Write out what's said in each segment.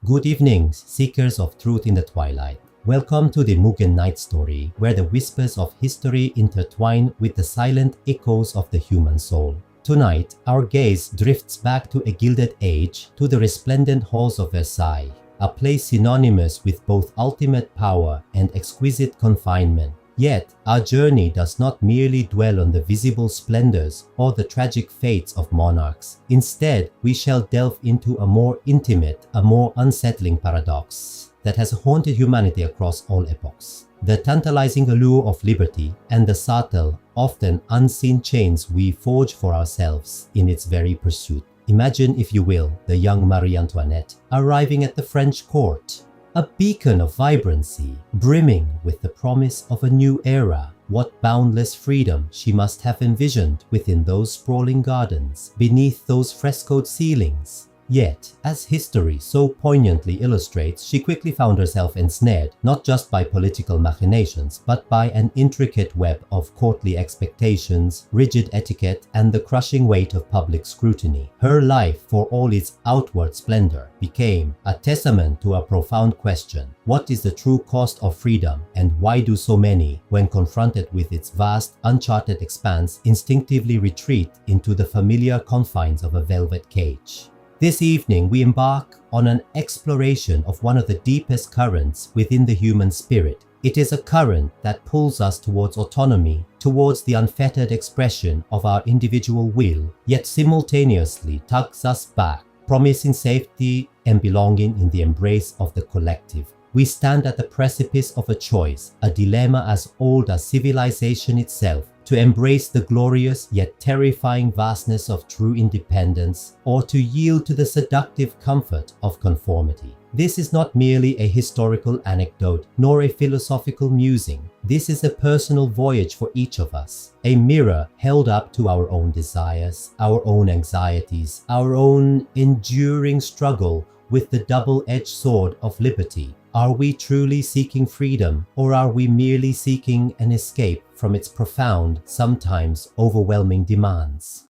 Good evening, seekers of truth in the twilight. Welcome to the Mugen night story, where the whispers of history intertwine with the silent echoes of the human soul. Tonight, our gaze drifts back to a Gilded Age, to the resplendent halls of Versailles, a place synonymous with both ultimate power and exquisite confinement. Yet, our journey does not merely dwell on the visible splendors or the tragic fates of monarchs. Instead, we shall delve into a more intimate, a more unsettling paradox that has haunted humanity across all epochs. The tantalizing allure of liberty and the subtle, often unseen chains we forge for ourselves in its very pursuit. Imagine, if you will, the young Marie Antoinette arriving at the French court. A beacon of vibrancy, brimming with the promise of a new era. What boundless freedom she must have envisioned within those sprawling gardens, beneath those frescoed ceilings. Yet, as history so poignantly illustrates, she quickly found herself ensnared, not just by political machinations, but by an intricate web of courtly expectations, rigid etiquette, and the crushing weight of public scrutiny. Her life, for all its outward splendor, became a testament to a profound question. What is the true cost of freedom, and why do so many, when confronted with its vast, uncharted expanse, instinctively retreat into the familiar confines of a velvet cage? This evening, we embark on an exploration of one of the deepest currents within the human spirit. It is a current that pulls us towards autonomy, towards the unfettered expression of our individual will, yet simultaneously tugs us back, promising safety and belonging in the embrace of the collective. We stand at the precipice of a choice, a dilemma as old as civilization itself, to embrace the glorious yet terrifying vastness of true independence, or to yield to the seductive comfort of conformity. This is not merely a historical anecdote, nor a philosophical musing. This is a personal voyage for each of us, a mirror held up to our own desires, our own anxieties, our own enduring struggle with the double-edged sword of liberty. Are we truly seeking freedom, or are we merely seeking an escape from its profound, sometimes overwhelming demands?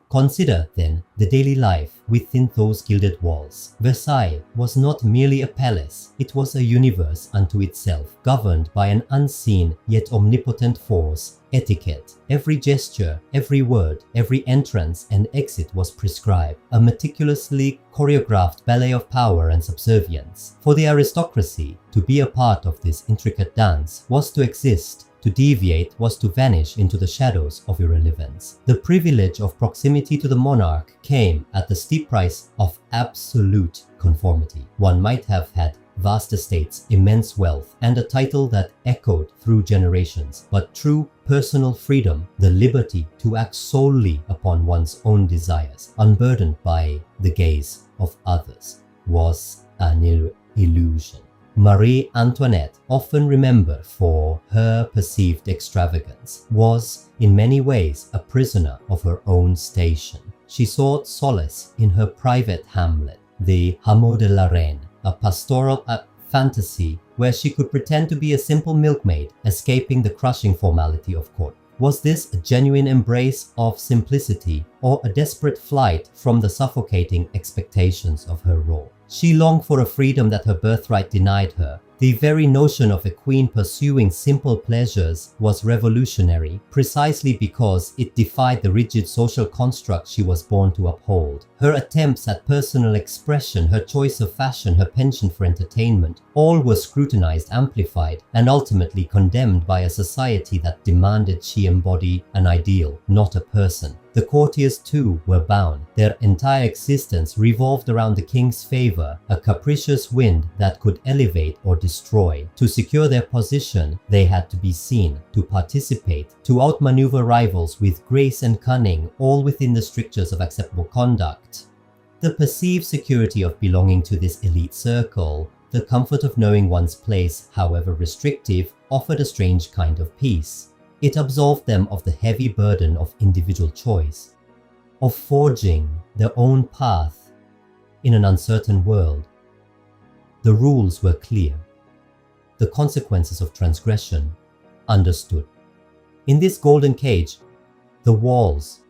Consider, then, the daily life within those gilded walls. Versailles was not merely a palace, it was a universe unto itself, governed by an unseen yet omnipotent force, etiquette. Every gesture, every word, every entrance and exit was prescribed, a meticulously choreographed ballet of power and subservience. For the aristocracy, to be a part of this intricate dance was to exist. To deviate was to vanish into the shadows of irrelevance. The privilege of proximity to the monarch came at the steep price of absolute conformity. One might have had vast estates, immense wealth, and a title that echoed through generations, but true personal freedom, the liberty to act solely upon one's own desires, unburdened by the gaze of others, was an illusion. Marie Antoinette, often remembered for her perceived extravagance, was in many ways a prisoner of her own station. She sought solace in her private hamlet, the Hameau de la Reine, a pastoral fantasy where she could pretend to be a simple milkmaid, escaping the crushing formality of court. Was this a genuine embrace of simplicity, or a desperate flight from the suffocating expectations of her role? She longed for a freedom that her birthright denied her. The very notion of a queen pursuing simple pleasures was revolutionary, precisely because it defied the rigid social construct she was born to uphold. Her attempts at personal expression, her choice of fashion, her penchant for entertainment, all were scrutinized, amplified, and ultimately condemned by a society that demanded she embody an ideal, not a person. The courtiers too were bound. Their entire existence revolved around the king's favor, a capricious wind that could elevate or destroy. To secure their position, they had to be seen, to participate, to outmaneuver rivals with grace and cunning, all within the strictures of acceptable conduct. The perceived security of belonging to this elite circle, the comfort of knowing one's place, however restrictive, offered a strange kind of peace. It absolved them of the heavy burden of individual choice, of forging their own path in an uncertain world. The rules were clear, the consequences of transgression understood. In this golden cage, the walls,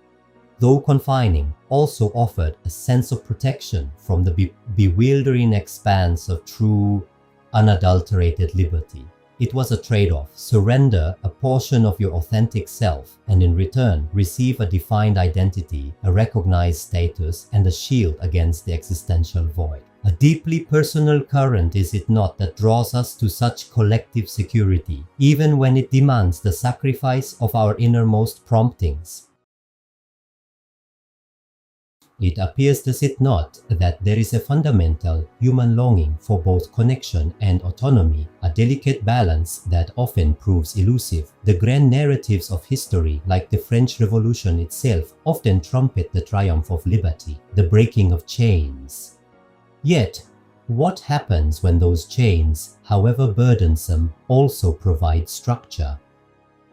though confining, also offered a sense of protection from the bewildering expanse of true, unadulterated liberty. It was a trade-off. Surrender a portion of your authentic self and in return receive a defined identity, a recognized status, and a shield against the existential void. A deeply personal current, is it not, that draws us to such collective security, even when it demands the sacrifice of our innermost promptings. It appears, does it not, that there is a fundamental human longing for both connection and autonomy, a delicate balance that often proves elusive. The grand narratives of history, like the French Revolution itself, often trumpet the triumph of liberty, the breaking of chains. Yet, what happens when those chains, however burdensome, also provide structure?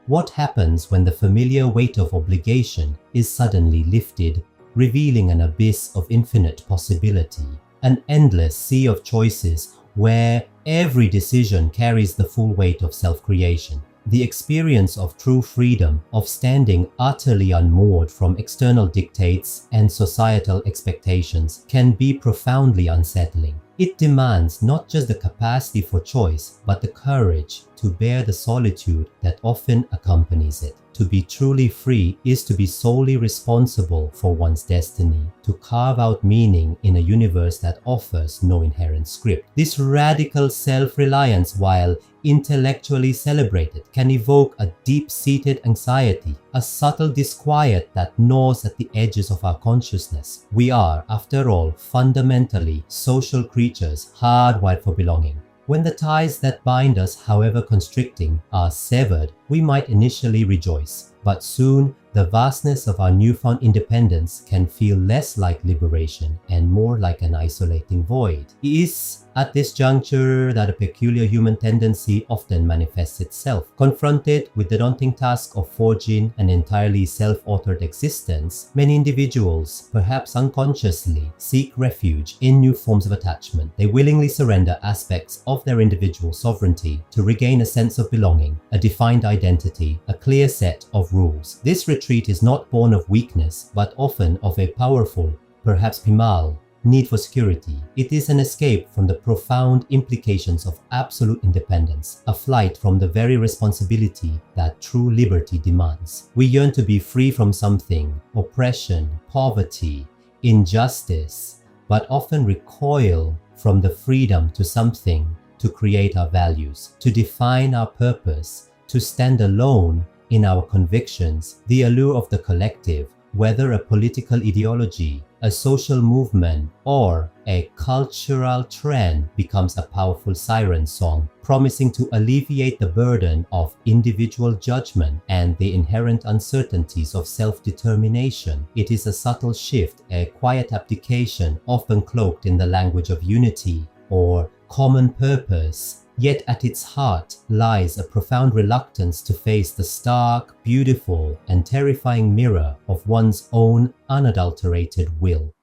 What happens when the familiar weight of obligation is suddenly lifted, revealing an abyss of infinite possibility, an endless sea of choices where every decision carries the full weight of self-creation? The experience of true freedom, of standing utterly unmoored from external dictates and societal expectations, can be profoundly unsettling. It demands not just the capacity for choice, but the courage to bear the solitude that often accompanies it. To be truly free is to be solely responsible for one's destiny, to carve out meaning in a universe that offers no inherent script. This radical self-reliance, while intellectually celebrated, can evoke a deep-seated anxiety, a subtle disquiet that gnaws at the edges of our consciousness. We are, after all, fundamentally social creatures hardwired for belonging. When the ties that bind us, however constricting, are severed, we might initially rejoice, but soon the vastness of our newfound independence can feel less like liberation and more like an isolating void. It is at this juncture that a peculiar human tendency often manifests itself. Confronted with the daunting task of forging an entirely self-authored existence, many individuals, perhaps unconsciously, seek refuge in new forms of attachment. They willingly surrender aspects of their individual sovereignty to regain a sense of belonging, a defined identity, a clear set of rules. This retreat is not born of weakness, but often of a powerful, perhaps primal, need for security. It is an escape from the profound implications of absolute independence, a flight from the very responsibility that true liberty demands. We yearn to be free from something, oppression, poverty, injustice, but often recoil from the freedom to something, to create our values, to define our purpose, to stand alone in our convictions. The allure of the collective, whether a political ideology, a social movement, or a cultural trend, becomes a powerful siren song, promising to alleviate the burden of individual judgment and the inherent uncertainties of self-determination. It is a subtle shift, a quiet abdication, often cloaked in the language of unity or common purpose. Yet at its heart lies a profound reluctance to face the stark, beautiful, and terrifying mirror of one's own unadulterated will.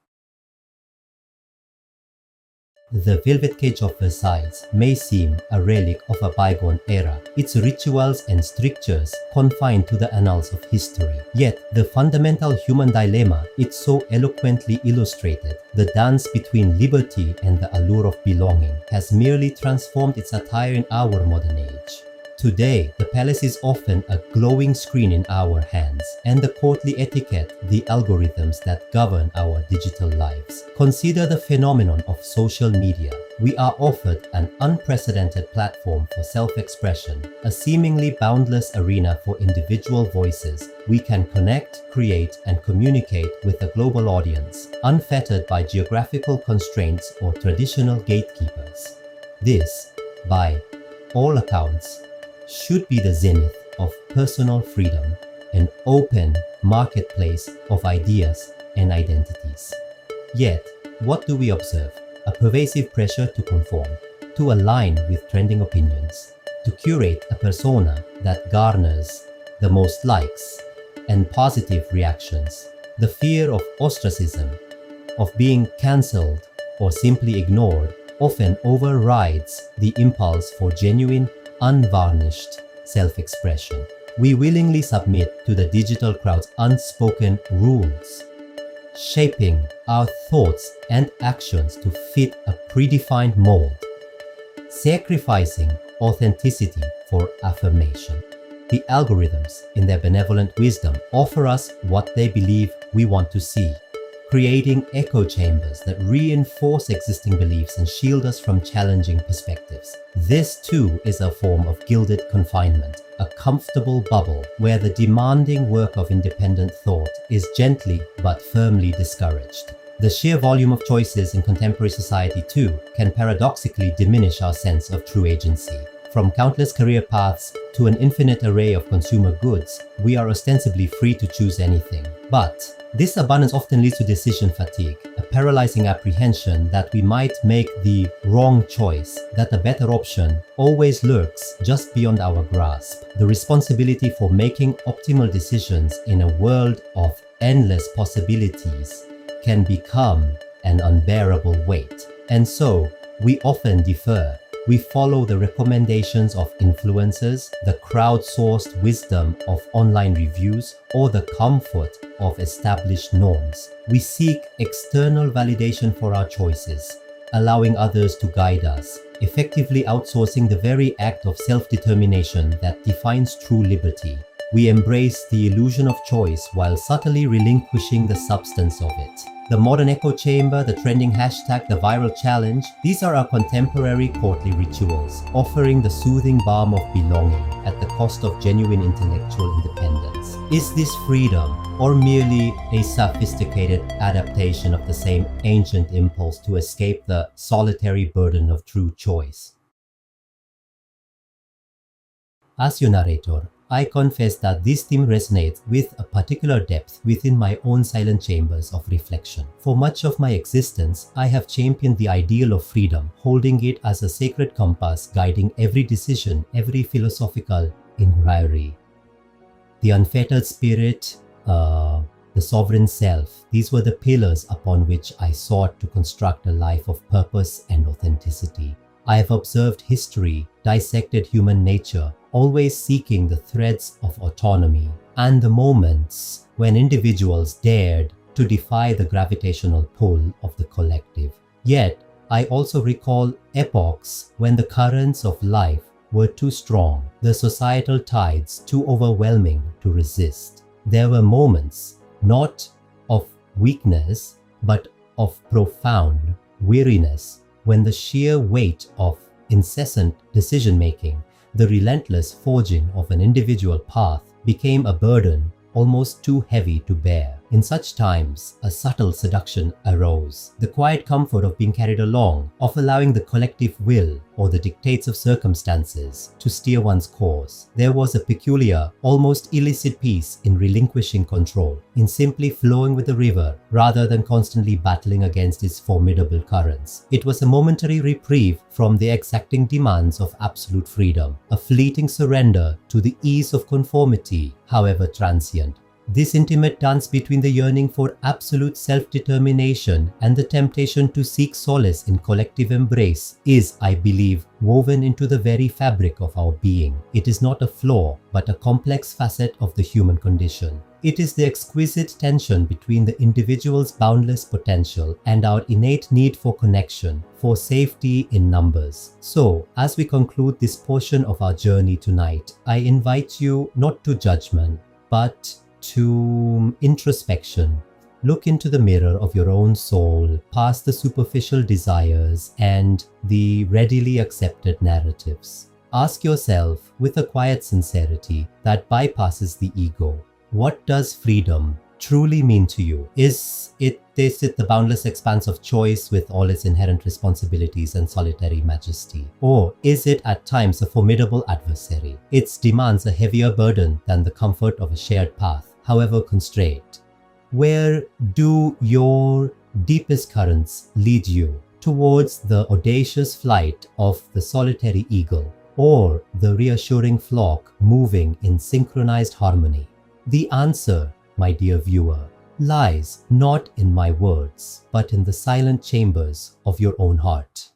The Gilded Cage of Versailles may seem a relic of a bygone era, its rituals and strictures confined to the annals of history. Yet the fundamental human dilemma it so eloquently illustrated, the dance between liberty and the allure of belonging, has merely transformed its attire in our modern age. Today, the palace is often a glowing screen in our hands, and the courtly etiquette, the algorithms that govern our digital lives. Consider the phenomenon of social media. We are offered an unprecedented platform for self-expression, a seemingly boundless arena for individual voices. We can connect, create, and communicate with a global audience, unfettered by geographical constraints or traditional gatekeepers. This, by all accounts, should be the zenith of personal freedom, an open marketplace of ideas and identities. Yet, what do we observe? A pervasive pressure to conform, to align with trending opinions, to curate a persona that garners the most likes and positive reactions. The fear of ostracism, of being cancelled or simply ignored, often overrides the impulse for genuine, unvarnished self-expression. We willingly submit to the digital crowd's unspoken rules, shaping our thoughts and actions to fit a predefined mold, sacrificing authenticity for affirmation. The algorithms, in their benevolent wisdom, offer us what they believe we want to see, creating echo chambers that reinforce existing beliefs and shield us from challenging perspectives. This too is a form of gilded confinement, a comfortable bubble where the demanding work of independent thought is gently but firmly discouraged. The sheer volume of choices in contemporary society too can paradoxically diminish our sense of true agency. From countless career paths to an infinite array of consumer goods, we are ostensibly free to choose anything. But this abundance often leads to decision fatigue, a paralyzing apprehension that we might make the wrong choice, that a better option always lurks just beyond our grasp. The responsibility for making optimal decisions in a world of endless possibilities can become an unbearable weight. And so, we often defer. We follow the recommendations of influencers, the crowdsourced wisdom of online reviews, or the comfort of established norms. We seek external validation for our choices, allowing others to guide us, effectively outsourcing the very act of self-determination that defines true liberty. We embrace the illusion of choice while subtly relinquishing the substance of it. The modern echo chamber, the trending hashtag, the viral challenge, these are our contemporary courtly rituals, offering the soothing balm of belonging at the cost of genuine intellectual independence. Is this freedom, or merely a sophisticated adaptation of the same ancient impulse to escape the solitary burden of true choice? As your narrator, I confess that this theme resonates with a particular depth within my own silent chambers of reflection. For much of my existence, I have championed the ideal of freedom, holding it as a sacred compass guiding every decision, every philosophical inquiry. The unfettered spirit, the sovereign self, these were the pillars upon which I sought to construct a life of purpose and authenticity. I have observed history, dissected human nature, always seeking the threads of autonomy and the moments when individuals dared to defy the gravitational pull of the collective. Yet, I also recall epochs when the currents of life were too strong, the societal tides too overwhelming to resist. There were moments not of weakness, but of profound weariness, when the sheer weight of incessant decision-making, the relentless forging of an individual path, became a burden almost too heavy to bear. In such times, a subtle seduction arose, the quiet comfort of being carried along, of allowing the collective will or the dictates of circumstances to steer one's course. There was a peculiar, almost illicit peace in relinquishing control, in simply flowing with the river rather than constantly battling against its formidable currents. It was a momentary reprieve from the exacting demands of absolute freedom, a fleeting surrender to the ease of conformity, however transient. This intimate dance between the yearning for absolute self-determination and the temptation to seek solace in collective embrace is, I believe, woven into the very fabric of our being. It is not a flaw, but a complex facet of the human condition. It is the exquisite tension between the individual's boundless potential and our innate need for connection, for safety in numbers. So, as we conclude this portion of our journey tonight, I invite you not to judgment, but to introspection. Look into the mirror of your own soul, past the superficial desires and the readily accepted narratives. Ask yourself, with a quiet sincerity that bypasses the ego, what does freedom truly mean to you? Is it the boundless expanse of choice with all its inherent responsibilities and solitary majesty? Or is it at times a formidable adversary? Its demands a heavier burden than the comfort of a shared path, however constrained. Where do your deepest currents lead you? Towards the audacious flight of the solitary eagle, or the reassuring flock moving in synchronized harmony? The answer, my dear viewer, lies not in my words, but in the silent chambers of your own heart.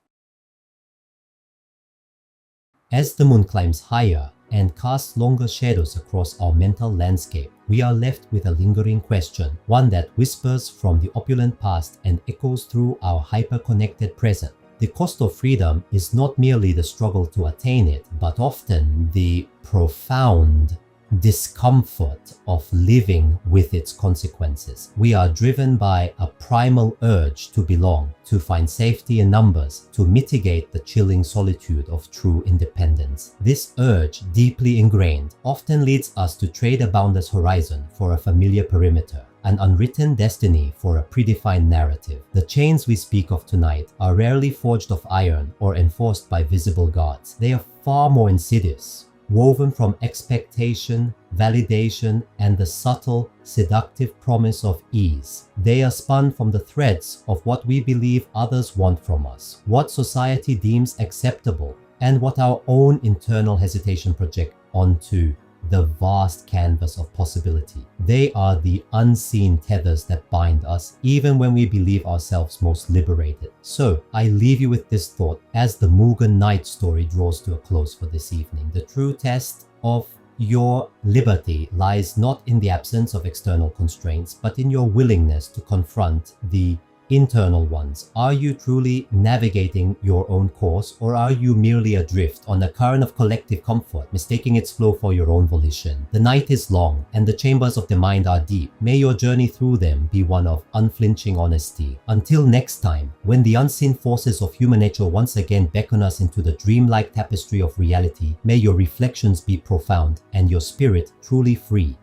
As the moon climbs higher, and casts longer shadows across our mental landscape, we are left with a lingering question, one that whispers from the opulent past and echoes through our hyper-connected present. The cost of freedom is not merely the struggle to attain it, but often the profound discomfort of living with its consequences. We are driven by a primal urge to belong, to find safety in numbers, to mitigate the chilling solitude of true independence. This urge, deeply ingrained, often leads us to trade a boundless horizon for a familiar perimeter, an unwritten destiny for a predefined narrative. The chains we speak of tonight are rarely forged of iron or enforced by visible guards. They are far more insidious, woven from expectation, validation, and the subtle, seductive promise of ease. They are spun from the threads of what we believe others want from us, what society deems acceptable, and what our own internal hesitation project onto the vast canvas of possibility. They are the unseen tethers that bind us, even when we believe ourselves most liberated. So, I leave you with this thought as the Mugen Knight story draws to a close for this evening. The true test of your liberty lies not in the absence of external constraints, but in your willingness to confront the internal ones. Are you truly navigating your own course, or are you merely adrift on a current of collective comfort, mistaking its flow for your own volition? The night is long, and the chambers of the mind are deep. May your journey through them be one of unflinching honesty. Until next time, when the unseen forces of human nature once again beckon us into the dreamlike tapestry of reality, may your reflections be profound and your spirit truly free.